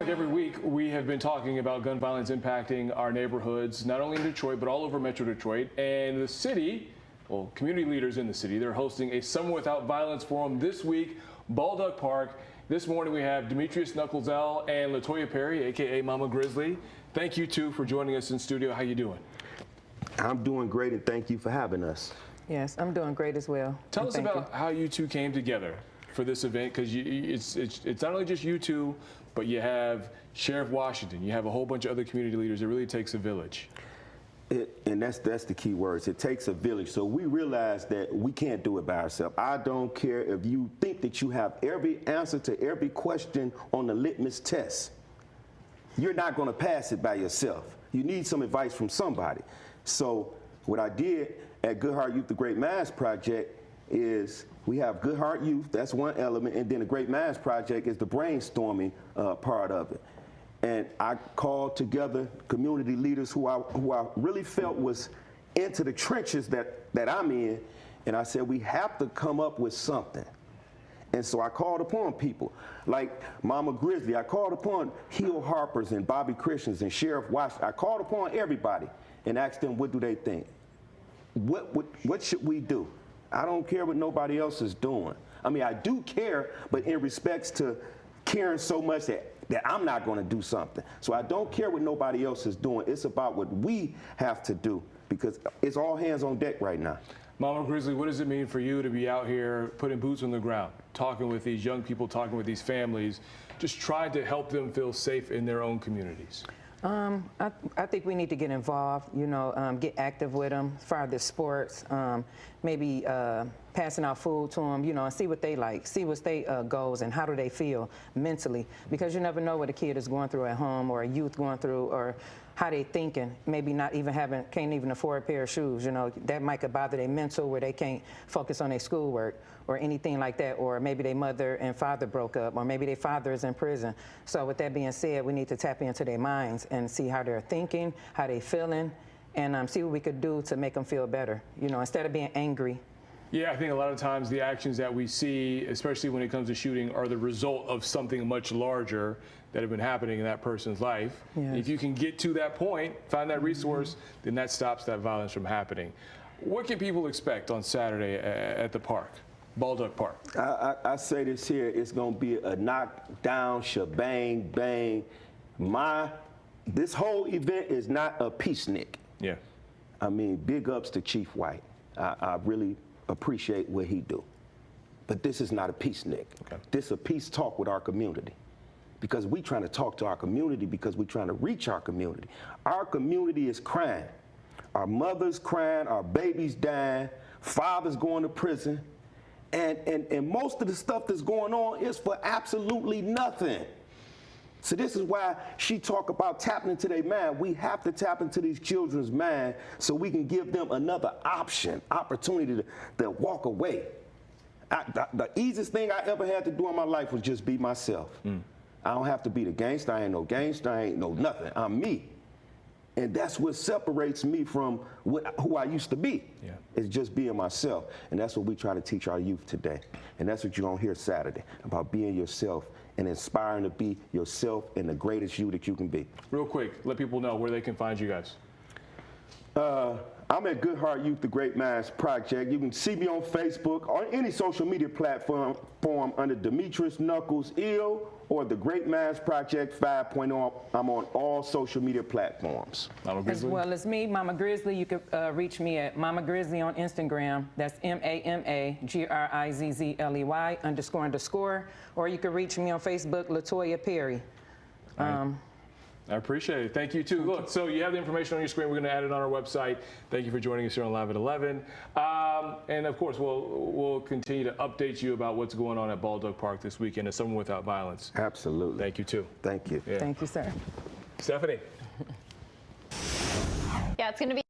Every week, we have been talking about gun violence impacting our neighborhoods, not only in Detroit, but all over Metro Detroit. And the city, well, community leaders in the city, they're hosting a Summer Without Violence forum this week, Baldock Park. This morning, we have Demetrius Knuckles-L and Latoya Perry, a.k.a. Mama Grizzly. Thank you two for joining us in studio. How you doing? I'm doing great, and thank you for having us. Yes, I'm doing great as well. Tell us about how you two came together for this event, because it's not only just you two, but you have Sheriff Washington, you have a whole bunch of other community leaders. It really takes a village. And that's the key words. It takes a village. So we realize that we can't do it by ourselves. I don't care if you think that you have every answer to every question on the litmus test. You're not going to pass it by yourself. You need some advice from somebody. So what I did at Good Heart Youth, the Great Minds Project, is we have Good Heart Youth, that's one element, and then the Great Minds Project is the brainstorming part of it. And I called together community leaders who I really felt was into the trenches that I'm in, and I said we have to come up with something. And so I called upon people like Mama Grizzly. I called upon Hill Harpers and Bobby Christians and Sheriff Washington. I called upon everybody and asked them, what do they think? What should we do? I don't care what nobody else is doing. I mean, I do care, but in respects to caring so much that I'm not going to do something. So I don't care what nobody else is doing. It's about what we have to do, because it's all hands on deck right now. Mama Grizzly, what does it mean for you to be out here putting boots on the ground, talking with these young people, talking with these families, just trying to help them feel safe in their own communities? I think we need to get involved, you know, get active with them, as far as the sports, maybe passing out food to them, you know, and see what they like, see what their goals and how do they feel mentally, because you never know what a kid is going through at home or a youth going through, or how they thinking, maybe not even can't even afford a pair of shoes, you know, that might could bother their mental where they can't focus on their schoolwork or anything like that, or maybe their mother and father broke up, or maybe their father is in prison. So with that being said, we need to tap into their minds and see how they're thinking, how they're feeling, and see what we could do to make them feel better, you know, instead of being angry. Yeah, I think a lot of times the actions that we see, especially when it comes to shooting, are the result of something much larger that have been happening in that person's life. Yes. If you can get to that point, find that resource, then that stops that violence from happening. What can people expect on Saturday at the park, Baldock Park? I say this here, it's going to be a knockdown, shebang, bang. This whole event is not a peacenik. Yeah. I mean, big ups to Chief White. I really appreciate what he do. But this is not a peacenik. Okay. This is a peace talk with our community. Because we trying to talk to our community, because we're trying to reach our community. Our community is crying. Our mothers crying, our babies dying, fathers going to prison. And most of the stuff that's going on is for absolutely nothing. So this is why she talk about tapping into their mind. We have to tap into these children's mind so we can give them another opportunity to walk away. The easiest thing I ever had to do in my life was just be myself. I don't have to be the gangster. I ain't no gangster. I ain't no nothing. I'm me. And that's what separates me from who I used to be. Yeah. It's just being myself. And that's what we try to teach our youth today. And that's what you're going to hear Saturday, about being yourself and inspiring to be yourself and the greatest you that you can be. Real quick, let people know where they can find you guys. I'm at Good Heart Youth, the Great Minds Project. You can see me on Facebook or any social media platform under Demetrius Knuckles-L or the Great Minds Project 5.0. I'm on all social media platforms. As well as me, Mama Grizzly. You can reach me at Mama Grizzly on Instagram. That's MAMAGRIZZLEY__. Or you can reach me on Facebook, Latoya Perry. I appreciate it. Thank you, too. Look, so you have the information on your screen. We're going to add it on our website. Thank you for joining us here on Live at 11. And, of course, we'll continue to update you about what's going on at Baldock Park this weekend as Summer Without Violence. Absolutely. Thank you, too. Thank you. Yeah. Thank you, sir. Stephanie. Yeah, it's going to be